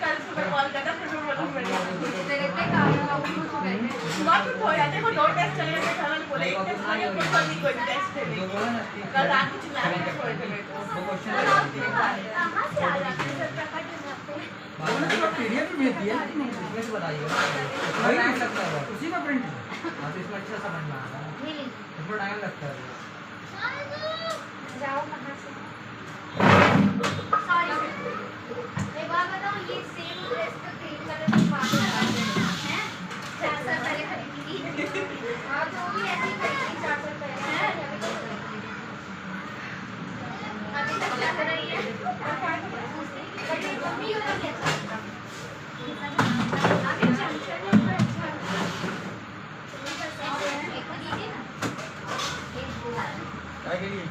कल सुबह कॉल करना फिर हो जाते हो 2 टेस्ट चले गए घर वाले बोले 1 टेस्ट आगे कोई कल नहीं कोई टेस्ट है कल रात को चिल्लाने में छोड़ थे मेरे को कहां से आ जाते हैं प्रकट उन्होंने तो पीडीएफ भी भेज दिया लेकिन इसमें बताइए वही नहीं सकता है उसी का प्रिंट हां तो इसमें अच्छा समझ में आ रहा है थोड़ा टाइम लगता है जाओ कहां से सॉरी एक बात बताओ ये सेम ड्रेस का क्रीम कलर की बात है 4 साल पहले खरीदी थी हां तो भी ऐसी खरीदी 4 साल पहले है अभी तक चल रही है बड़ी मम्मी हो रही है आगे चल चल अच्छा एक को दीजिए ना एक बोला क्या के लिए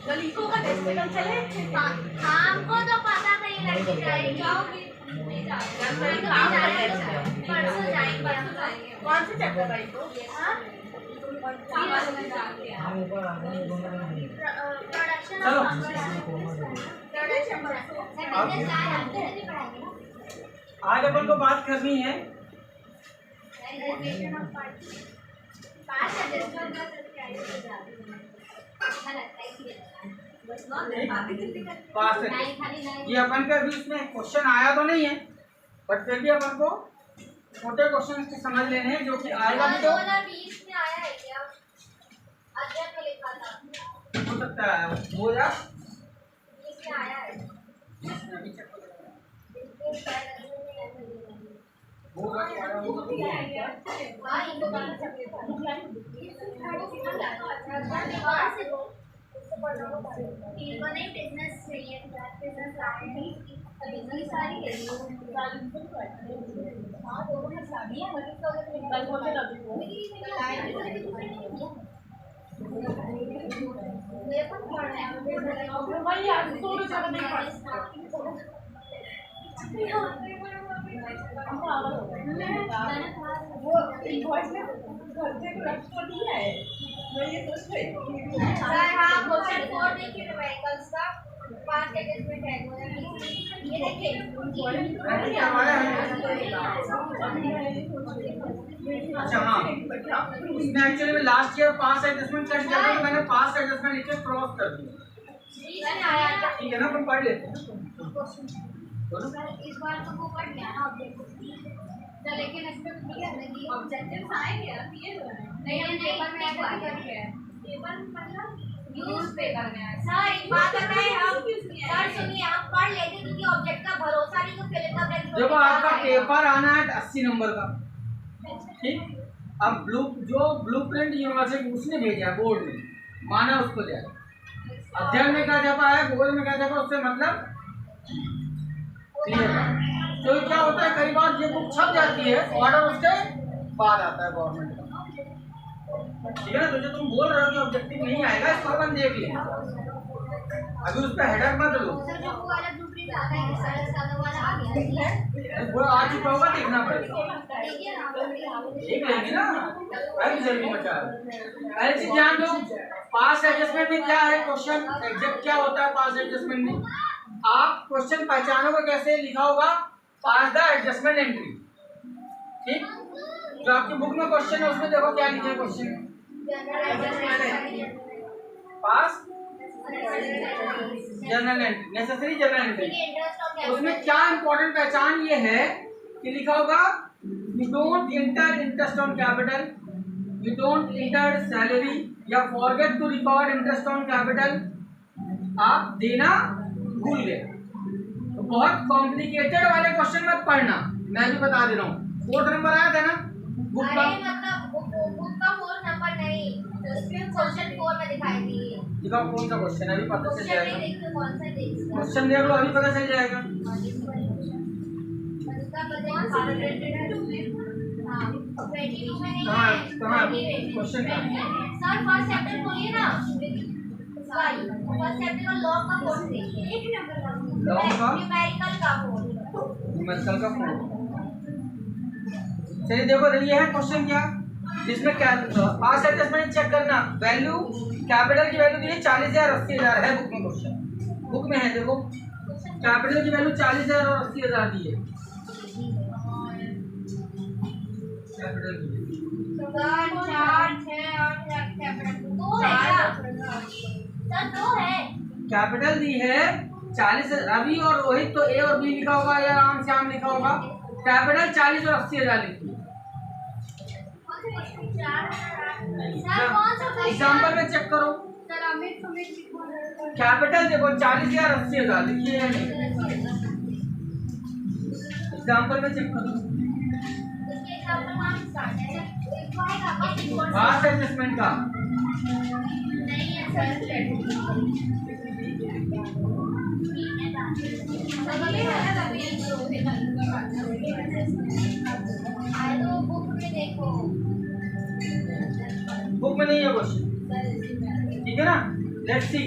गलीको का टेस्ट कल चले हमको तो पता था ये लड़की जाएगी जाओगी नहीं परसों जाएंगे कौन से चैप्टर का इसको आज अपन को बात करनी है पास ये अपन का भी इसमें क्वेश्चन आया तो नहीं है बट फिर भी अपन को छोटे क्वेश्चन के समझ लेने हैं जो कि आएगा भी तो 2020 में आया है क्या अध्ययन में लिखा था हो सकता है वो या इसमें आया है बिजनेस चाहिए बिजनेस सारी हाँ दोनों में शादी है कल होते लगे भाई यार तो ज्यादा नहीं वो इनवॉइस में घर से रजिस्टर दिया है मैं ये सोच रही हूं हां क्वेश्चन 4 देखिए व्हीकल्स का 5 एडजस्टमेंट है ये देखिए अच्छा हाँ इसमें एक्चुअली में लास्ट ईयर पास एडजस्टमेंट कर दिया था तो मैंने पास एडजस्टमेंट लिख के क्रॉस कर दिया ठीक है ना अपन पढ़ लेते हैं इस बार तो वो पढ़ लिया ना ऑब्जेक्टिव लेकिन इसमें क्लियर नहीं ऑब्जेक्टिव्स आएंगे नहीं पेपर में बात करके पेपर मतलब न्यूज़पेपर में सर एक बात है हम सर सुनिए आप पढ़ लेते क्योंकि ऑब्जेक्ट का भरोसा नहीं तो फिर का देखो आपका पेपर आना है 80 नंबर का ठीक अब ब्लूप्रिंट यूनिवर्सिटी उसने भेजा है बोर्ड में माना उसको दिया अध्ययन में क्या छपा है बोर्ड में क्या छपा उससे मतलब क्लियर है तो क्या होता है कई बार ये बुक छप जाती है ऑर्डर उसके बाद आता है गवर्नमेंट का ठीक है ना तो जो तुम बोल रहे हो कि ऑब्जेक्टिव नहीं आएगा इसको अपन देख लें अभी उस पर हेडर मत लो सर जो वो वाला ब्लूप्रिंट आता है सर सादा वाला आ गया वो आ चुका होगा देखना पड़ेगा देखिए ना देख लेंगे ना अरे जल्दी मचा पहले चीज ध्यान दो पास एडजस्टमेंट में क्या है क्वेश्चन एग्जैक्ट क्या होता है पास एडजस्टमेंट में आप क्वेश्चन पहचानोगे कैसे लिखा होगा पास द एडजस्टमेंट एंट्री ठीक जो आपकी बुक में क्वेश्चन है उसमें देखो क्या लिखा है question pass general entry necessary general entry उसमें क्या इंपॉर्टेंट पहचान ये है कि लिखा होगा you don't enter interest on capital you don't enter salary या forget to record interest on capital आप देना भूल गए तो बहुत कॉम्प्लिकेटेड वाले क्वेश्चन मत पढ़ना मैं भी बता दे रहा हूँ 4th नंबर आया था ना बुक का मतलब बुक का 4 नंबर नहीं उसमें क्वेश्चन 4 में दिखाई दी दिखाओ कौन सा क्वेश्चन है अभी पता चल जाएगा कौन सा क्वेश्चन देख लो अभी पता चल जाएगा कहाँ क्वेश्चन सर फर्स्ट चैप्टर खोलिए ना फर्स्ट चैप्टर का लॉ का कोड देखिए, एक नंबर का Log का? न्यूमेरिकल का कोड। न्यूमेरिकल का कोड। चलिए देखो ये है क्वेश्चन क्या, जिसमें क्या पास एडजस्टमेंट चेक करना, वैल्यू कैपिटल की वैल्यू दी है 40,000 80,000 है बुक में, क्वेश्चन बुक में है देखो, कैपिटल की वैल्यू 40,000 और 80,000 दी है कैपिटल की। 4 4 6 8 कैपिटल 2 है क्या सर? 2 है। कैपिटल दी है 40, रवि और रोहित तो ए और बी लिखा होगा या राम श्याम लिखा होगा, कैपिटल 40 और 80,000 लिखी। सर कौन सा एग्जाम्पल में चेक करो, सर अमित कैपिटल देखो 40,000 80,000 लिखिए या नहीं, एग्जाम्पल में चेक करो। इसके एग्जांपल हम स्टार्ट है पास एडजस्टमेंट का नहीं है सर। तो बुक में देखो, बुक में नहीं है क्वेश्चन, ठीक है ना। लेट्स सी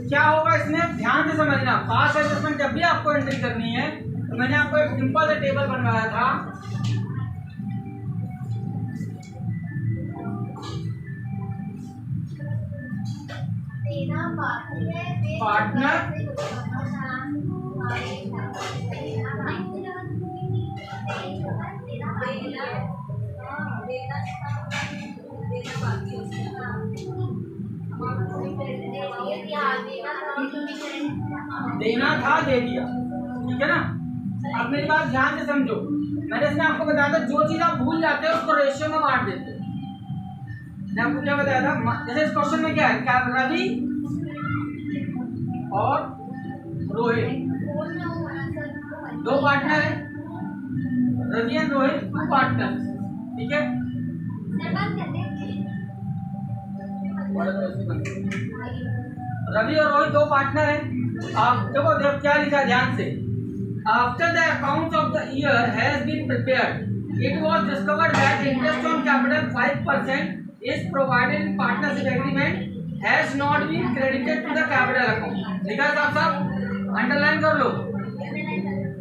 क्या होगा इसमें, ध्यान से समझना। पास एडजस्टमेंट जब भी आपको एंट्री करनी है तो मैंने आपको एक सिंपल सा टेबल बनवाया था, पार्टनर देना था दे दिया, ठीक है ना। अब मेरी बात ध्यान से समझो, मैंने इसमें आपको बताया था जो चीज आप भूल जाते हो उसको रेशियो में बांट देते हो। मैंने आपको क्या बताया था, जैसे इस क्वेश्चन में क्या है, क्या रवि और रोहित दो पार्टनर है, रवि एंड रोहित 2 पार्टनर, ठीक है। रवि और रोहित 2 पार्टनर है। आप देखो क्या लिखा है ध्यान से, after the account of the year has been prepared it was discovered that interest on capital 5% is provided in partnership agreement has not been credited to the capital account. लिखा है साहब, अंडरलाइन कर लो,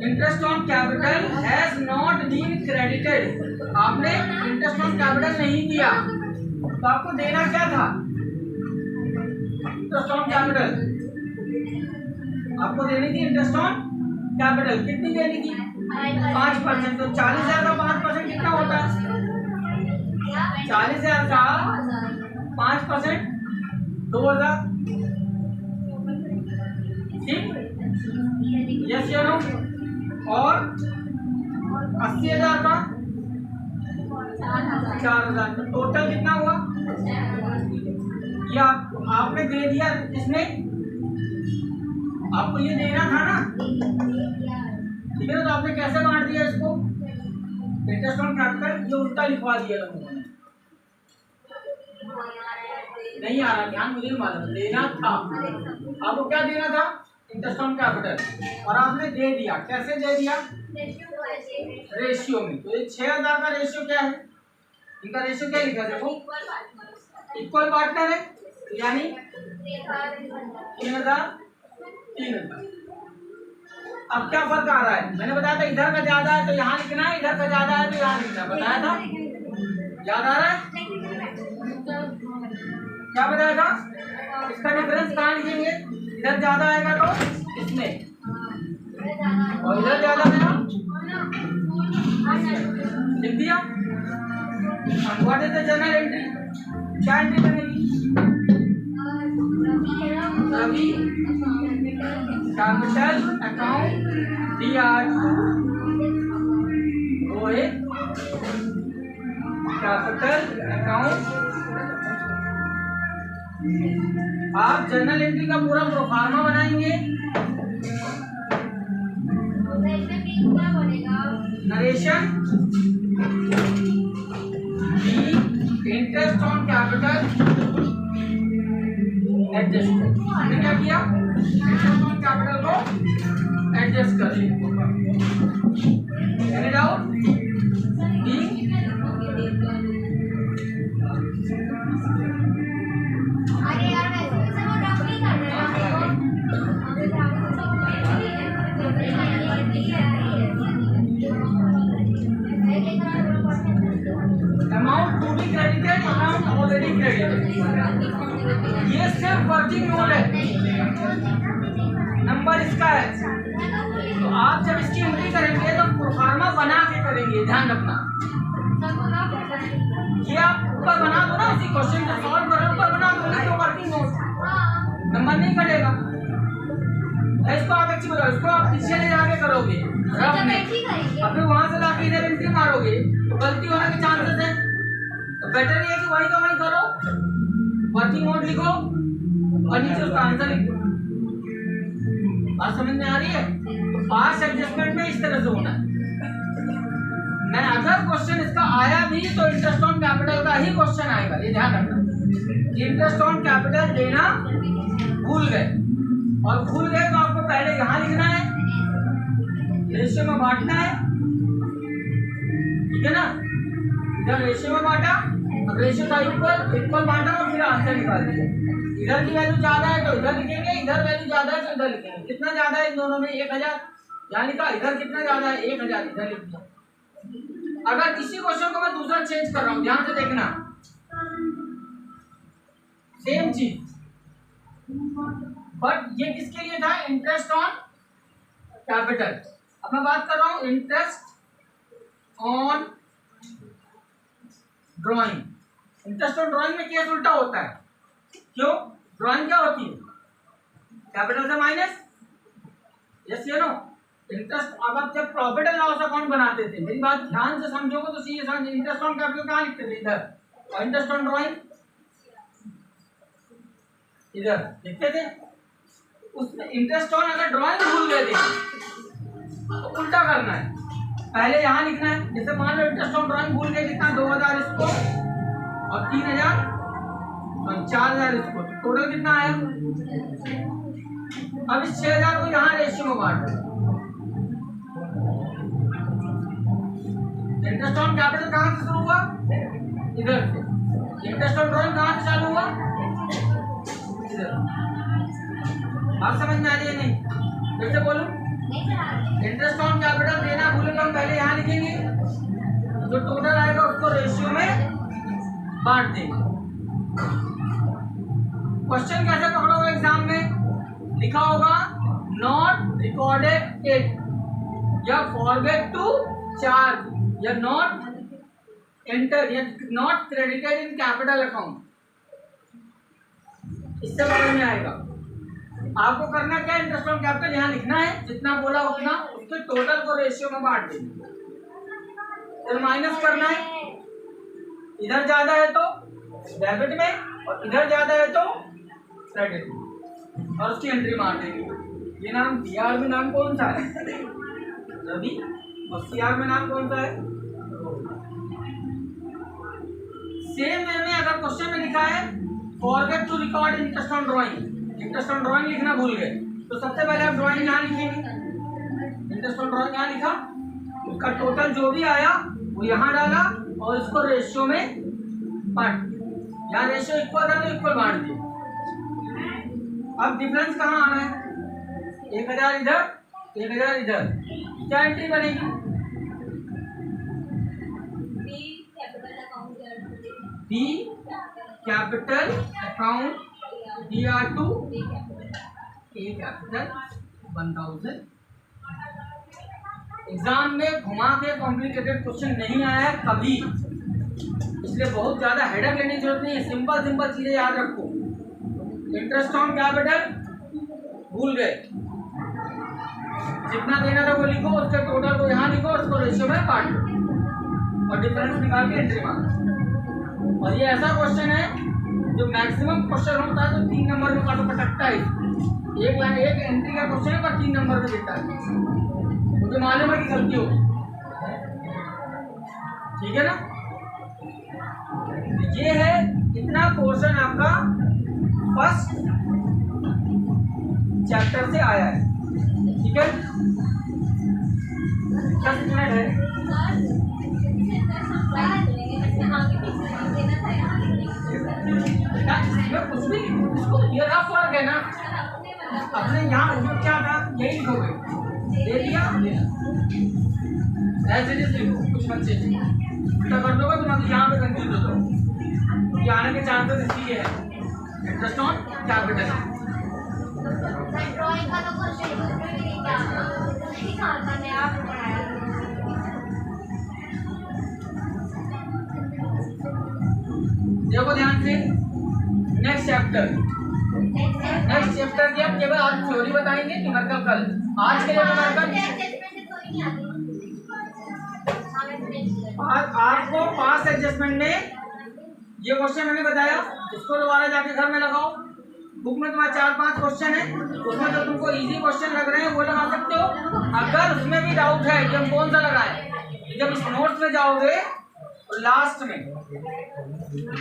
interest on capital has not been credited, आपने interest on capital नहीं दिया तो आपको देना क्या था, इंटरेस्ट ऑन कैपिटल आपको देनी थी। इंटरेस्ट ऑन कैपिटल कितनी देनी थी, 5%। तो 40,000 का 5% कितना होता है, 40,000 का 5% 2,000, ठीक, यस या नो। और 80,000 का 4,000, तो टोटल कितना हुआ, ये आपने दे दिया, इसमें आपको ये देना था ना, ठीक है ना। तो आपने कैसे बांट दिया इसको, इंटरेस्ट ऑन कैपिटल ये उल्टा लिखवा दिया लोगों ने, नहीं आ रहा ध्यान, मुझे मालूम देना था आपको, क्या देना था, इंटरेस्ट ऑन कैपिटल, और आपने दे दिया, कैसे दे दिया, रेशियो में। तो ये 6,000 का रेशियो क्या है, इनका रेशियो क्या लिखा है देखो, इक्वल पार्टनर है यानी 3,000 3,000। अब क्या फर्क आ रहा है, मैंने बताया था इधर का ज्यादा है तो यहाँ लिखना है, इधर का ज्यादा है तो यहाँ लिखना है, बताया था, याद आ रहा है, क्या बताया था, इसका डिफरेंस कहाँ लिखेंगे, इधर ज्यादा आएगा तो इसमें, और इधर ज्यादा आएगा लिख दिया। What is the general entry, क्या एंट्री बनेगी, Ravi capital account DR, Rohit capital account. आप जर्नल एंट्री का पूरा प्रोफार्मा बनाएंगे, narration interest on capital adjust, हमने क्या किया, इंटरेस्ट ऑन कैपिटल को एडजस्ट कर लिया। एनी डाउट, अरे यार वैसे भी सब वर्किंग नोट है, नंबर इसका है। तो आप जब इसकी एंट्री करेंगे तो प्रोफार्मा बना के करेंगे, ध्यान रखना। ये आप ऊपर बना दो ना, उसी क्वेश्चन को सॉल्व करो ऊपर बना दो, नहीं तो वर्किंग नोट नंबर नहीं कटेगा। इसको आप अच्छी बोलो, इसको आप पीछे ले जाके करोगे रफ में, अभी वहां से लाके इधर एंट्री मारोगे तो गलती होने के चांसेस है। तो बेटर ये है कि वही का वही करो, वर्किंग नोट लिखो और नीचे उसका आंसर लिखो। बात समझ में आ रही है? तो पास एडजस्टमेंट में इस तरह से होना है। मैं अगर क्वेश्चन इसका आया भी तो इंटरेस्ट ऑन कैपिटल का ही क्वेश्चन आएगा, ये ध्यान रखना कि इंटरेस्ट ऑन कैपिटल देना भूल गए, और भूल गए तो आपको पहले यहाँ लिखना है, रेशियो में बांटना है, ठीक है ना। इधर रेशियो में बांटा, अब रेशियो था इक्वल बांटा और फिर आंसर निकाल दिया। इधर की वैल्यू ज्यादा है तो इधर लिखेंगे, इधर वैल्यू ज्यादा है तो इधर लिखेंगे। कितना ज्यादा है इन दोनों में? 1000 यहाँ लिखा, इधर कितना ज्यादा है? 1000 इधर लिख दिया। अगर इसी क्वेश्चन को मैं दूसरा चेंज कर रहा हूं, ध्यान से देखना, सेम चीज, बट ये किसके लिए था? Interest on capital. अब मैं बात कर रहा हूं interest on drawing. Interest on drawing में केस उल्टा होता है। क्यों? ड्राइंग क्या होती है? कैपिटल से माइनस, यस या नो। इंटरेस्ट, अब आप जब प्रॉफिट एंड लॉस अकाउंट बनाते थे, मेरी बात ध्यान से समझोगे तो सीधे समझ, इंटरेस्ट ऑन कैपिटल कहाँ लिखते थे? इधर। और इंटरेस्ट ऑन ड्राइंग इधर लिखते थे। उसमें इंटरेस्ट ऑन अगर ड्राइंग भूल गए थे तो उल्टा करना है, पहले यहाँ लिखना है। जैसे मान लो इंटरेस्ट ऑन ड्राइंग भूल गए, कितना? 2000 इसको और 3000 और 4000 इसको, टोटल कितना आया? अब इस 6000 को यहाँ रेशियो में बांट। इंटरेस्ट ऑन कैपिटल कहाँ से शुरू हुआ? इधर से। इंटरेस्ट ऑन ड्राइंग कहाँ से चालू हुआ? इधर। आप समझ में आ रही है नहीं? फिर से बोलूं, इंटरेस्ट ऑन कैपिटल देना भूले तो हम पहले यहाँ लिखेंगे, जो टोटल आएगा उसको रेशियो में बांट देंगे। क्वेश्चन कैसे पकड़ोगे एग्जाम में? लिखा होगा नॉट रिकॉर्डेड इट, या फॉरगेट टू चार्ज, या नॉट एंटर, या not credited in capital account. इससे समझ में आएगा। आपको करना क्या? इंटरेस्ट ऑन कैपिटल यहाँ लिखना है, जितना बोला उतना, उसके टोटल को रेशियो में बांट देंगे, फिर माइनस करना है। इधर ज्यादा है तो डेबिट में और इधर ज्यादा है तो क्रेडिट में, और उसकी एंट्री मार देंगे। ये नाम बीआर में नाम कौन सा है? रवि। और सीआर में नाम कौन सा है? सेम वे में अगर क्वेश्चन में लिखा है forget to record interest on drawing, interest on drawing लिखना भूल गए, तो सबसे पहले आप ड्राइंग यहाँ लिखेंगे। इंटरेस्ट ऑन ड्राइंग यहाँ लिखा, उसका टोटल जो भी आया वो यहाँ डाला और इसको रेशियो में बांट दिया। यहाँ रेशियो इक्वल था तो इक्वल बांट दिया। अब डिफरेंस कहाँ आना है? 1000 इधर, 1000 इधर, क्या एंट्री बनेगी? B capital account, DR2 A capital 1000। Exam में घुमा के कॉम्प्लिकेटेड क्वेश्चन नहीं आया है कभी, इसलिए बहुत ज्यादा हेडक लेने की जरूरत नहीं है। सिंपल सिंपल चीजें याद रखो। इंटरेस्ट ऑन कैपिटल भूल गए, जितना देना था वो लिखो, उसके टोटल को यहाँ लिखो, उसको रेशियो में बांट दो और डिफरेंस निकाल के एंट्री मारो। और ये ऐसा क्वेश्चन है जो मैक्सिमम क्वेश्चन होता है तो 3 नंबर में काटो पटकता है। एक एंट्री का क्वेश्चन है पर 3 नंबर में देता है, मुझे मालूम है कि गलती होगी, ठीक है ना। ये है इतना पोर्शन आपका फर्स्ट चैप्टर से आया है, ठीक है। 10 मिनट है। कुछ भी इसको ये रफ वर्क है ना, अपने यहाँ क्या था यही लिखोगे, दे दिया ऐसे लिखो, कुछ मत चेंज उल्टा कर दोगे तो मतलब यहाँ पे कंफ्यूज हो जाओ, आने के चांसेस इसलिए है। Interest on capital. ड्राइंग का तो क्वेश्चन नहीं था मैंने आप पढ़ाया। देखो ध्यान से, नेक्स्ट चैप्टर की हम केवल आज थ्योरी बताएंगे, न्यूमेरिकल कल। आज के लिए न्यूमेरिकल आपको पास एडजस्टमेंट में ये क्वेश्चन मैंने बताया, इसको दोबारा जाके घर में लगाओ। बुक में तुम्हारे 4-5 क्वेश्चन है, उसमें तो तुमको इजी क्वेश्चन लग रहे हैं वो लगा सकते हो। अगर उसमें भी डाउट है कि हम कौन सा लगाएं, जब इस नोट्स में जाओगे तो लास्ट में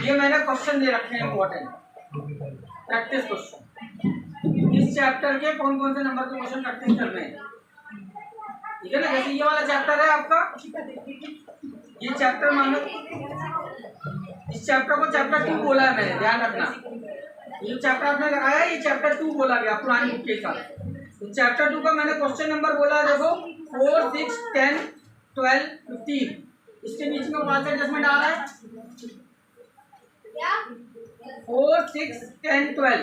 ये मैंने क्वेश्चन दे रखे हैं इंपॉर्टेंट प्रैक्टिस क्वेश्चन। इस चैप्टर के कौन कौन से नंबर के क्वेश्चन प्रैक्टिस करने हैं, ठीक है ना। जैसे ये वाला चैप्टर है आपका, ये चैप्टर मानो, इस चैप्टर को चैप्टर 2 बोला है मैंने, ध्यान रखना। ये चैप्टर आपने लगाया है, ये चैप्टर 2 बोला गया पुरानी बुक के साथ। तो चैप्टर 2 का मैंने क्वेश्चन नंबर बोला, देखो 4, 6, 10, 12, 15। इसके बीच में कौन सा एडजस्टमेंट आ रहा है? 4, 6, 10, 12।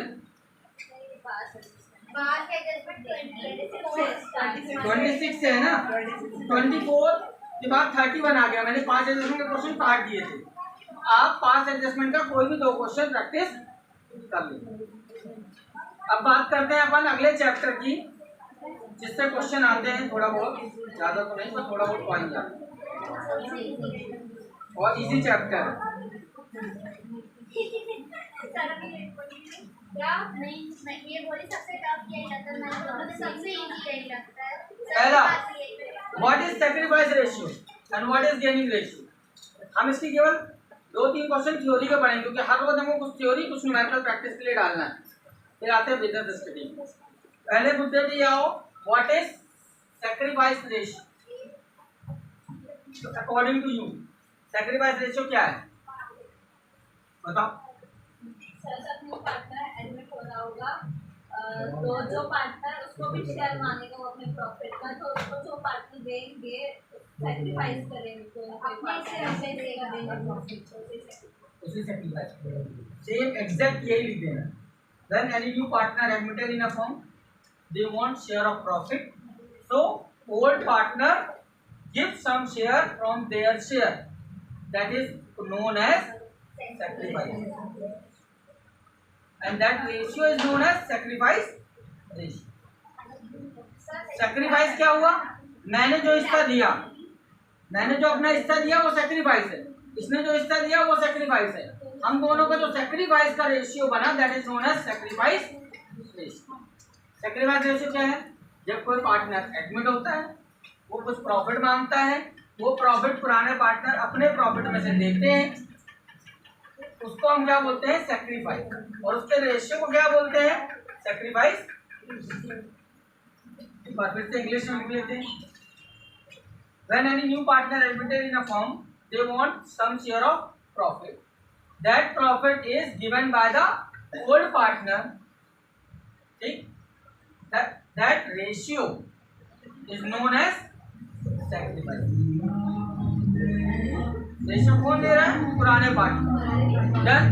26 है ना, 24 के बाद 31 आ गया। मैंने 5 एडजस्टमेंट के क्वेश्चन काट दिए थे। आप 5 एडजस्टमेंट का कोई भी 2 क्वेश्चन प्रैक्टिस कर लीजिए। अब बात करते हैं अपन अगले चैप्टर की, जिससे क्वेश्चन आते हैं थोड़ा बहुत, ज्यादा तो नहीं पर थोड़ा बहुत पॉइंट जाते और इजी चैप्टर। पहला, what is sacrifice ratio and what is gaining ratio. हम इसकी केवल 2-3 क्वेश्चन थ्योरी के पढ़ेंगे, क्योंकि हर रोज हमको कुछ थ्योरी कुछ न्यूमेरिकल प्रैक्टिस के लिए डालना है। फिर आते हैं बिजनेस स्टडी। पहले मुद्दे पे आओ, what is sacrifice ratio according to you. Sacrifice ratio क्या है बताओ। पार्टनर एडमिट हो रहा होगा, तो जो पार्टनर उसको भी शेयर मांगेगा वो अपने प्रॉफिट का, तो उसको जो पार्टनर देंगे सैक्रिफाइस करेंगे तो उसी सैक्रिफाइस सेम एग्जैक्ट यही लिख देना। When any new partner admitted in a firm, they want share of profit. So old partner gives some share from their share. That is known as sacrifice. And that ratio is known as sacrifice ratio. Sacrifice क्या हुआ? मैंने जो हिस्सा दिया, मैंने जो अपना हिस्सा दिया वो सैक्रिफाइस है, इसने जो हिस्सा दिया वो सैक्रिफाइस है। हम दोनों का जो सैक्रिफाइस का रेशियो बना that is known as sacrifice ratio. Sacrifice ratio क्या है? जब कोई पार्टनर एडमिट होता है, वो कुछ प्रॉफिट मांगता है, वो प्रॉफिट पुराने पार्टनर अपने प्रॉफिट में से देते हैं, उसको हम क्या बोलते हैं? सैक्रिफाइस। और उसके रेशियो को क्या बोलते हैं? सैक्रिफाइस। एक बार फिर से इंग्लिश में लिख लेते हैं। When any new partner admitted in a firm, they want some share of profit. That profit is given by the old partner. ठीक? That ratio is known as sacrifice. Ratio कौन दे रहा है? पुराने partner. Then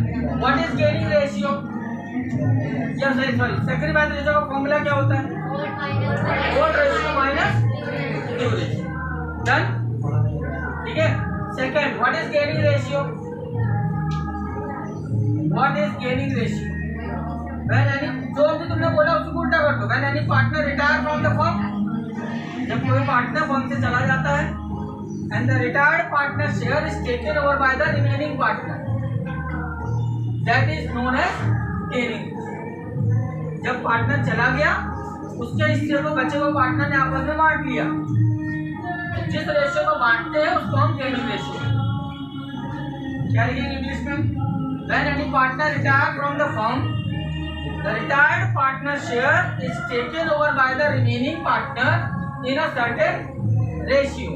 what is gaining ratio? या sorry sacrifice ratio का formula क्या होता है? Old ratio minus new ratio. Done, ठीक है। Second, what is gaining ratio? What is gaining ratio? When any, जो अभी तुमने बोला उसको उल्टा कर दो। When any partner retire from the firm, जब कोई पार्टनर फर्म से चला जाता है, and the retired partner share is taken over by the remaining partner, that is known as gaining. जब पार्टनर चला गया, उसके हिस्से को बचे हुए पार्टनर ने आपस में बांट लिया। जिस रेशियो को बांटते हैं उसको हम गेनिंग रेशियो, क्या लिखेंगे इंग्लिश में? When any partner retire from the firm, the retired partner share is taken over by the remaining partner in a certain ratio.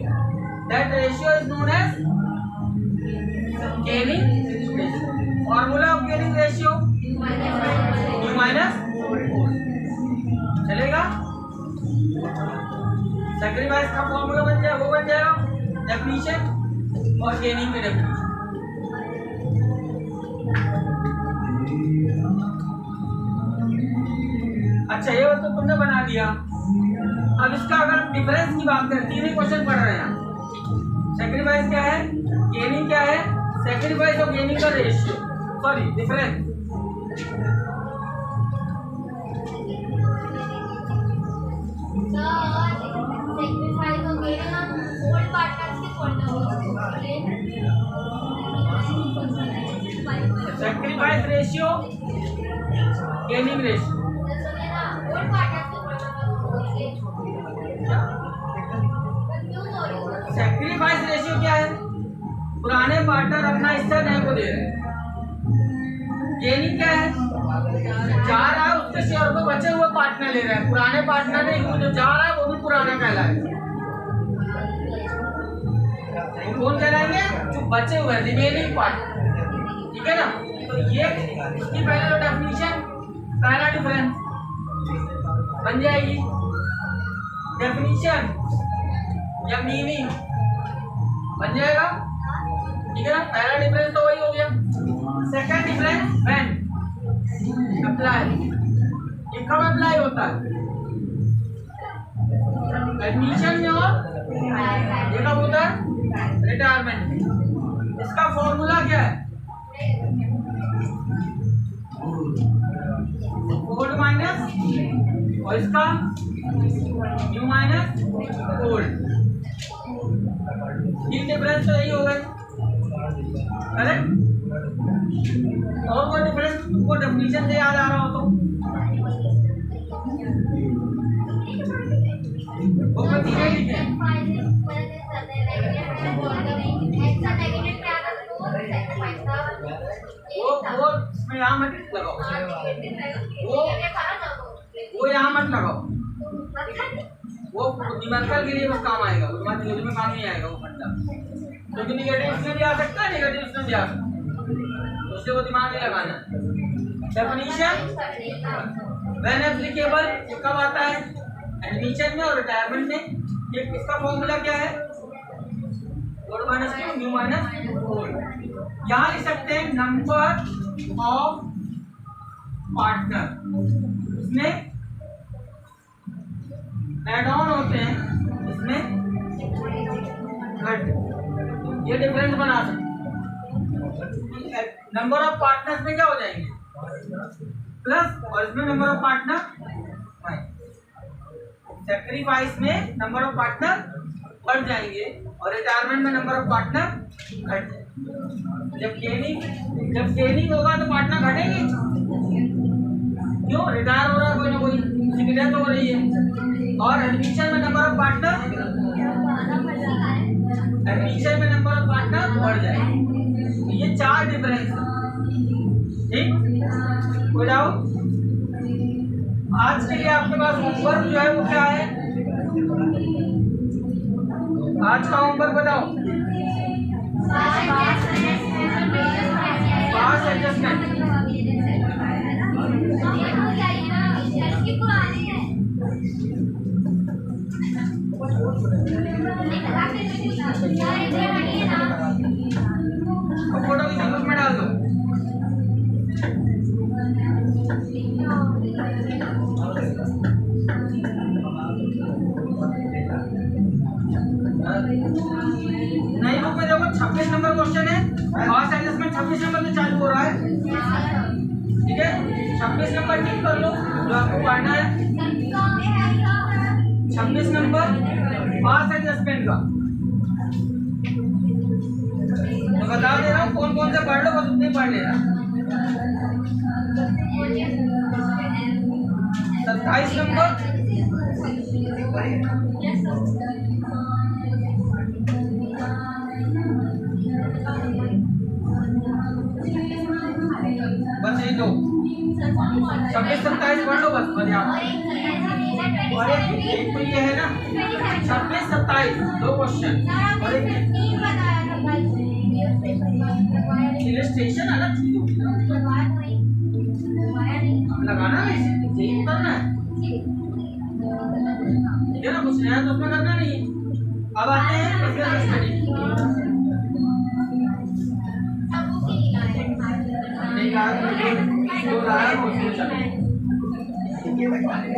That ratio is known as gaining ratio. Formula of gaining ratio u minus चलेगा। Sacrifice का formula बन जाएगा, वो बन जाएगा definition, और gaining की definition. अच्छा ये तो तुमने बना दिया। अब इसका अगर डिफरेंस की बात करें, तीन ही क्वेश्चन पढ़ रहे हैं। सेक्रीफाइस क्या है, गेनिंग क्या है, सेक्रीफाइस और गेनिंग का रेशियो, सॉरी डिफरेंस। सेक्रीफाइस हो गया ना, ओल्ड पार्टनर्स के खोलना होगा। Sacrifice ratio, gaining ratio. Old partners के खोलना। सेक्रीफाइस रेशियो क्या है, पुराने पार्टनर अपना हिस्सा नए को दे रहे हैं। गेनिंग क्या है, जा रहा है उसके शेयर को बचे हुए पार्टनर ले रहे हैं, पुराने पार्टनर ने जो जा रहा है वो भी पुराना कहलाएगा। कौन कहलाएंगे, जो बचे हुए रिमेनिंग पार्टनर, ठीक है ना। तो ये इसकी पहले तो डेफिनेशन, पहला डिफरेंस बन जाएगी डेफिनेशन या मीनिंग बन जाएगा, ठीक है ना। पहला डिफरेंस तो वही हो गया। सेकंड डिफरेंस व्हेन अप्लाई, ये कब अप्लाई होता है, एडमिशन में और ये कब होता है, रिटायरमेंट में। इसका फॉर्मूला क्या है, ओल्ड माइनस और इसका न्यू माइनस ओल्ड, ये डिफरेंस तो यही होगा, करेक्ट। और कोई डिफरेंस तुमको डेफिनेशन से याद आ रहा हो तो वो तीनों लिखे। वो इसमें यहाँ मत लगाओ, वो यहाँ मत लगाओ, वो न्यूमेरिकल के लिए बस काम आएगा, वो तुम्हारी थ्योरी में काम नहीं आएगा वो फंडा। क्योंकि निगेटिव इसमें भी आ सकता है, नेगेटिव इसमें भी आ सकता है, उससे वो दिमाग नहीं लगाना। डेफिनेशन व्हेन एप्लीकेबल कब आता है, एडमिशन में और रिटायरमेंट में। ये इसका फॉर्मूला क्या है, old minus new minus old. यहाँ लिख सकते हैं नंबर ऑफ पार्टनर, इसमें एड ऑन होते हैं, इसमें घट, ये डिफरेंस बना सकते। नंबर ऑफ पार्टनर्स में क्या हो जाएंगे प्लस, और इसमें नंबर ऑफ पार्टनर, सेक्रीफाइस में नंबर ऑफ पार्टनर बढ़ जाएंगे और रिटायरमेंट में नंबर ऑफ पार्टनर घट जाएंगे। जब गेनिंग होगा तो पार्टनर घटेंगे, क्यों, रिटायर हो रहा है कोई ना कोई, किसी की डेथ हो रही है। और एडमिशन में नंबर ऑफ पार्टनर, एडमिशन में नंबर ऑफ पार्टनर बढ़ जाएंगे। ये चार डिफरेंस है, ठीक। कोई डाउट, आज के लिए आपके पास होमवर्क जो है वो क्या है, आज का होमवर्क बताओ। पास्ट एडजस्टमेंट, फोटो किसी ग्रुप में डाल दो। नई बुक में देखो 26 नंबर क्वेश्चन है, पास्ट एडजस्टमेंट 26 नंबर से चालू हो रहा है, ठीक है। 26 नंबर टिक कर लो जो आपको पढ़ना है, 26 नंबर पास्ट एडजस्टमेंट का। तो बता दे रहा हूँ कौन कौन से पढ़ लो, बस उतने पढ़ लेना। 27 नंबर बस यही दो, 26 27 पढ़ लो बस, बढ़िया। और एक तो ये है ना 26 27 दो क्वेश्चन, और एक इलस्ट्रेशन अलग चीज होगी ना, लगाना है यही करना है, ठीक है ना, कुछ नया तो उसमें करना नहीं। अब आते हैं बिजनेस स्टडी, नहीं कहा तो लाया वो ये बैठा ले